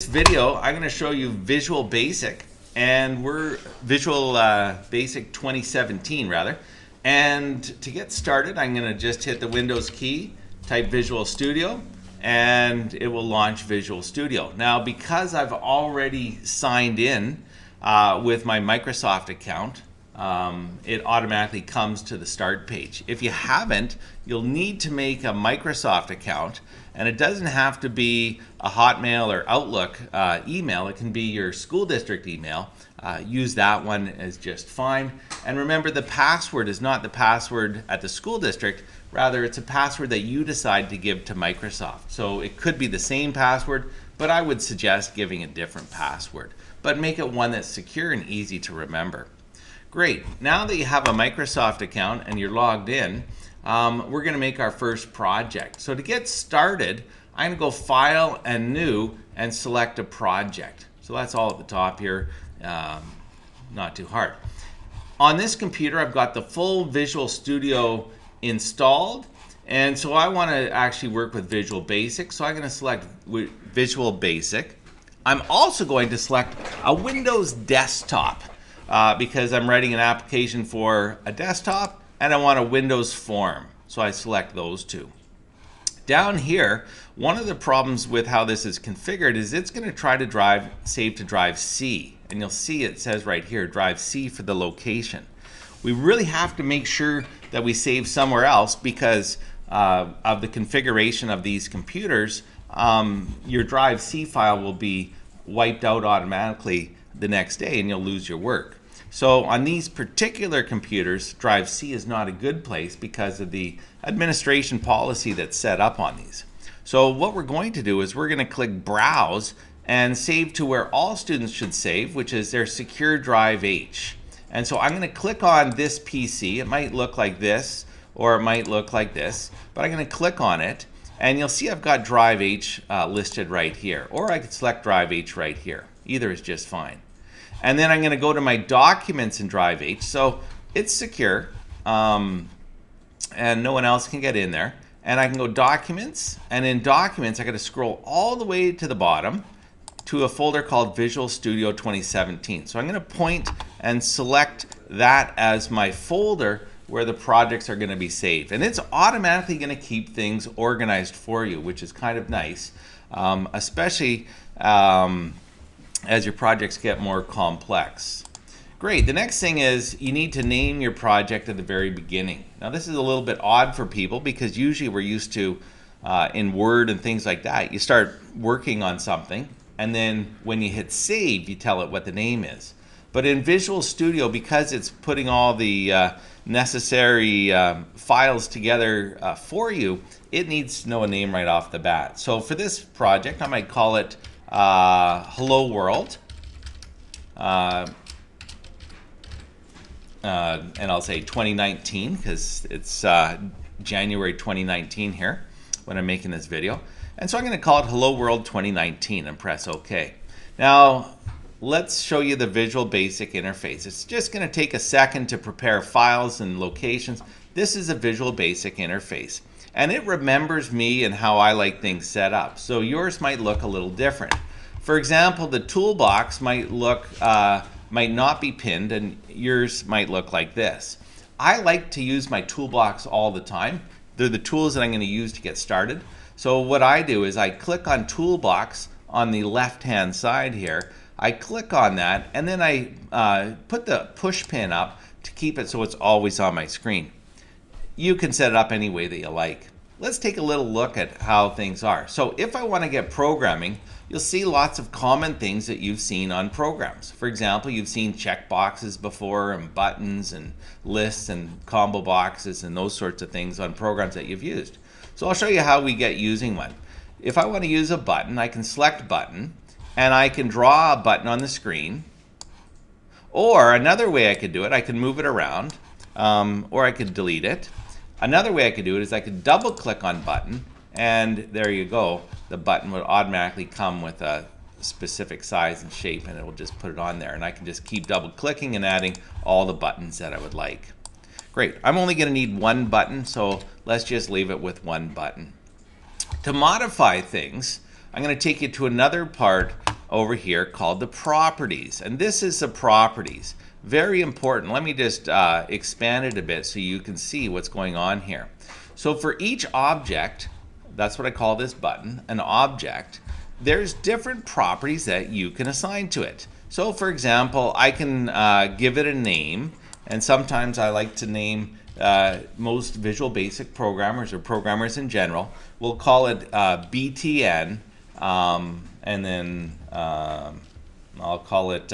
This video, I'm going to show you Visual Basic, and we're Visual Basic 2017 rather. And to get started, I'm going to just hit the Windows key, type Visual Studio, and it will launch Visual Studio. Now, because I've already signed in with my Microsoft account, it automatically comes to the start page. If you haven't, you'll need to make a Microsoft account, and it doesn't have to be a Hotmail or Outlook email. It can be your school district email. Use that one as just fine. And remember, the password is not the password at the school district. Rather, it's a password that you decide to give to Microsoft. So it could be the same password, but I would suggest giving a different password. But make it one that's secure and easy to remember. Great. Now that you have a Microsoft account and you're logged in, we're going to make our first project. So to get started, I'm going to go File and New and select a project. So that's all at the top here. Not too hard. On this computer, I've got the full Visual Studio installed, and so I want to actually work with Visual Basic. So I'm going to select Visual Basic. I'm also going to select a Windows desktop. Because I'm writing an application for a desktop and I want a Windows form. So I select those two. Down here, one of the problems with how this is configured is it's going to try to save to drive C. And you'll see it says right here, drive C for the location. We really have to make sure that we save somewhere else because of the configuration of these computers. Your drive C file will be wiped out automatically the next day and you'll lose your work. So on these particular computers, drive C is not a good place because of the administration policy that's set up on these. So what we're going to do is we're going to click Browse and save to where all students should save, which is their secure drive H. And so I'm going to click on this PC. It might look like this or it might look like this, but I'm going to click on it and you'll see I've got drive H listed right here, or I could select drive H right here. Either is just fine. And then I'm going to go to my documents in drive H. So it's secure and no one else can get in there. And I can go documents, and in documents I got to scroll all the way to the bottom to a folder called Visual Studio 2017. So I'm going to point and select that as my folder where the projects are going to be saved. And it's automatically going to keep things organized for you, which is kind of nice, especially as your projects get more complex. Great. The next thing is you need to name your project at the very beginning. Now this is a little bit odd for people because usually we're used to in Word and things like that, you start working on something and then when you hit save you tell it what the name is. But in Visual Studio, because it's putting all the necessary files together for you, it needs to know a name right off the bat. So for this project I might call it Hello World, and I'll say 2019 because it's January 2019 here when I'm making this video. And so I'm going to call it Hello World 2019 and press OK. Now let's show you the Visual Basic interface. It's just going to take a second to prepare files and locations. This is a Visual Basic interface. And it remembers me and how I like things set up. So yours might look a little different. For example, the toolbox might not be pinned, and yours might look like this. I like to use my toolbox all the time. They're the tools that I'm going to use to get started. So what I do is I click on Toolbox on the left-hand side here. I click on that, and then I put the push pin up to keep it so it's always on my screen. You can set it up any way that you like. Let's take a little look at how things are. So if I want to get programming, you'll see lots of common things that you've seen on programs. For example, you've seen checkboxes before and buttons and lists and combo boxes and those sorts of things on programs that you've used. So I'll show you how we get using one. If I want to use a button, I can select button and I can draw a button on the screen. Or another way I could do it, I can move it around or I could delete it. Another way I could do it is I could double click on button and there you go. The button would automatically come with a specific size and shape and it will just put it on there. And I can just keep double clicking and adding all the buttons that I would like. Great. I'm only going to need one button, so let's just leave it with one button. To modify things, I'm going to take you to another part over here called the properties. And this is the properties. Very important. Let me just expand it a bit so you can see what's going on here. So for each object, that's what I call this button, an object, there's different properties that you can assign to it. So for example, I can give it a name, and sometimes I like to name most Visual Basic programmers or programmers in general. We'll call it BTN, and then I'll call it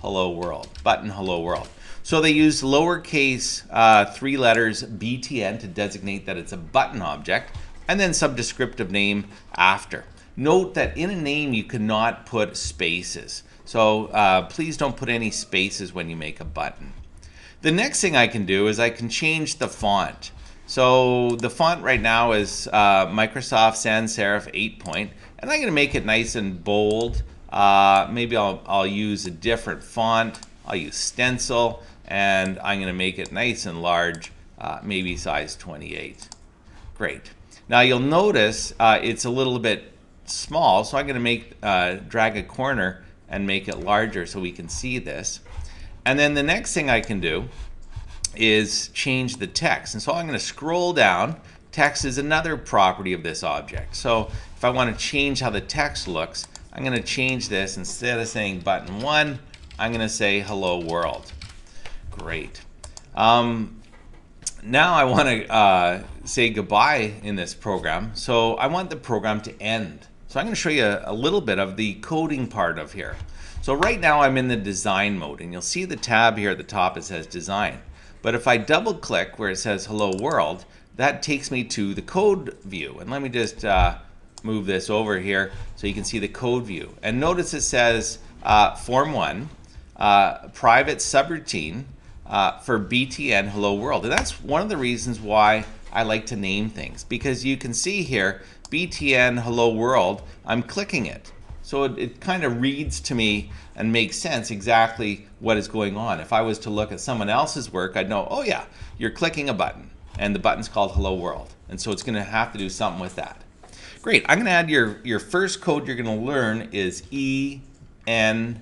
Hello World, button Hello World. So they use lowercase 3 letters BTN to designate that it's a button object, and then some descriptive name after. Note that in a name you cannot put spaces. So please don't put any spaces when you make a button. The next thing I can do is I can change the font. So the font right now is Microsoft Sans Serif 8 point, and I'm going to make it nice and bold. Maybe I'll use a different font. I'll use Stencil, and I'm going to make it nice and large, maybe size 28. Great. Now you'll notice it's a little bit small, so I'm going to make drag a corner and make it larger so we can see this. And then the next thing I can do is change the text. And so I'm going to scroll down. Text is another property of this object. So if I want to change how the text looks, I'm going to change this. Instead of saying button 1, I'm going to say hello world. Great. Now I want to say goodbye in this program. So I want the program to end. So I'm going to show you a little bit of the coding part of here. So right now I'm in the design mode, and you'll see the tab here at the top. It says design. But if I double click where it says hello world, that takes me to the code view. And let me just move this over here so you can see the code view. And notice it says form 1, private subroutine for BTN hello world. And that's one of the reasons why I like to name things, because you can see here BTN hello world, I'm clicking it. So it kind of reads to me and makes sense exactly what is going on. If I was to look at someone else's work, I'd know, oh yeah, you're clicking a button, and the button's called hello world. And so it's going to have to do something with that. Great, I'm going to add your first code you're going to learn is END.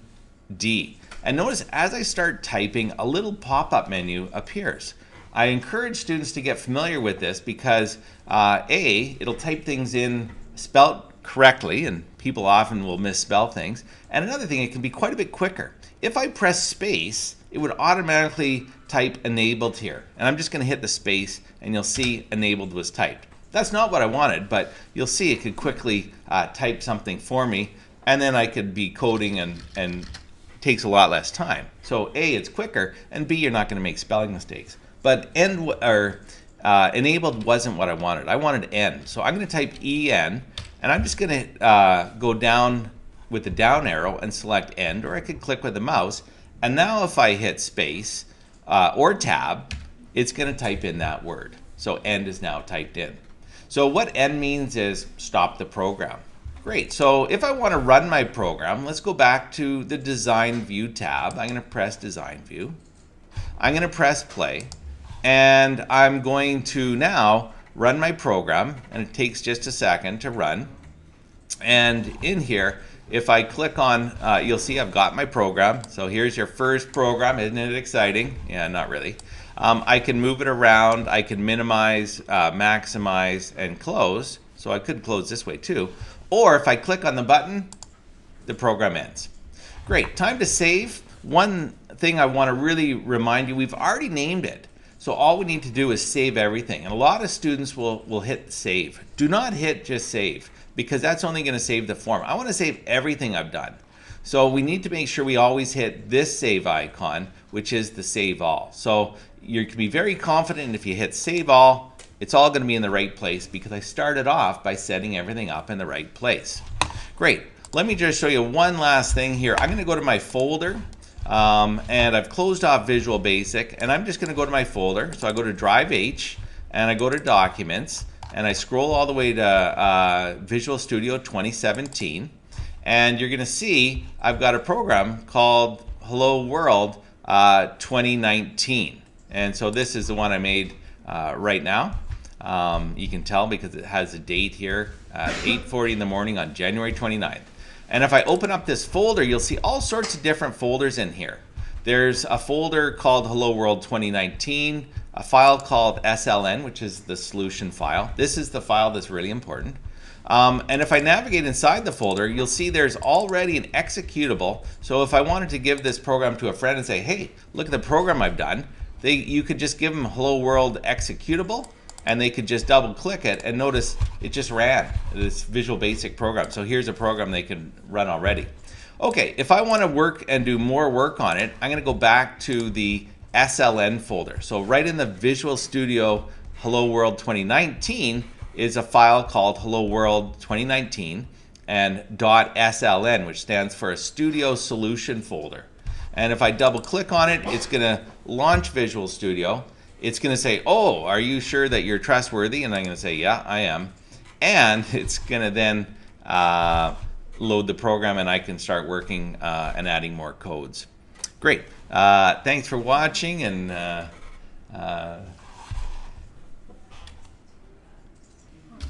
And notice as I start typing, a little pop-up menu appears. I encourage students to get familiar with this because it'll type things in spelt correctly, and people often will misspell things. And another thing, it can be quite a bit quicker. If I press space, it would automatically type enabled here. And I'm just going to hit the space, and you'll see enabled was typed. That's not what I wanted, but you'll see it could quickly type something for me, and then I could be coding and takes a lot less time. So A, it's quicker, and B, you're not going to make spelling mistakes. But enabled wasn't what I wanted. I wanted end. So I'm going to type EN, and I'm just going to go down with the down arrow and select end, or I could click with the mouse. And now if I hit space or tab, it's going to type in that word. So end is now typed in. So what end means is stop the program. Great. So if I want to run my program, let's go back to the design view tab. I'm going to press design view. I'm going to press play, and I'm going to now run my program, and it takes just a second to run. And in here, if I click on, you'll see I've got my program. So here's your first program. Isn't it exciting? Yeah, not really. I can move it around. I can minimize, maximize, and close. So I could close this way too. Or if I click on the button, the program ends. Great. Time to save. One thing I want to really remind you, we've already named it. So all we need to do is save everything. And a lot of students will hit save. Do not hit just save, because that's only going to save the form. I want to save everything I've done. So we need to make sure we always hit this save icon, which is the save all. So you can be very confident if you hit save all, it's all going to be in the right place, because I started off by setting everything up in the right place. Great. Let me just show you one last thing here. I'm going to go to my folder, and I've closed off Visual Basic, and I'm just going to go to my folder. So I go to Drive H, and I go to Documents, and I scroll all the way to Visual Studio 2017, and you're going to see I've got a program called Hello World 2019. And so this is the one I made right now. You can tell because it has a date here at 8:40 in the morning on January 29th. And if I open up this folder, you'll see all sorts of different folders in here. There's a folder called Hello World 2019, a file called SLN, which is the solution file. This is the file that's really important. And if I navigate inside the folder, you'll see there's already an executable. So if I wanted to give this program to a friend and say, hey, look at the program I've done, you could just give them Hello World executable, and they could just double click it, and notice it just ran this Visual Basic program. So here's a program they can run already. Okay, if I want to work and do more work on it, I'm going to go back to the SLN folder. So right in the Visual Studio Hello World 2019 is a file called Hello World 2019 and .sln, which stands for a Studio Solution folder. And if I double click on it, it's going to launch Visual Studio. It's going to say, oh, are you sure that you're trustworthy? And I'm going to say, yeah, I am. And it's going to then load the program, and I can start working and adding more codes. Great. Thanks for watching, and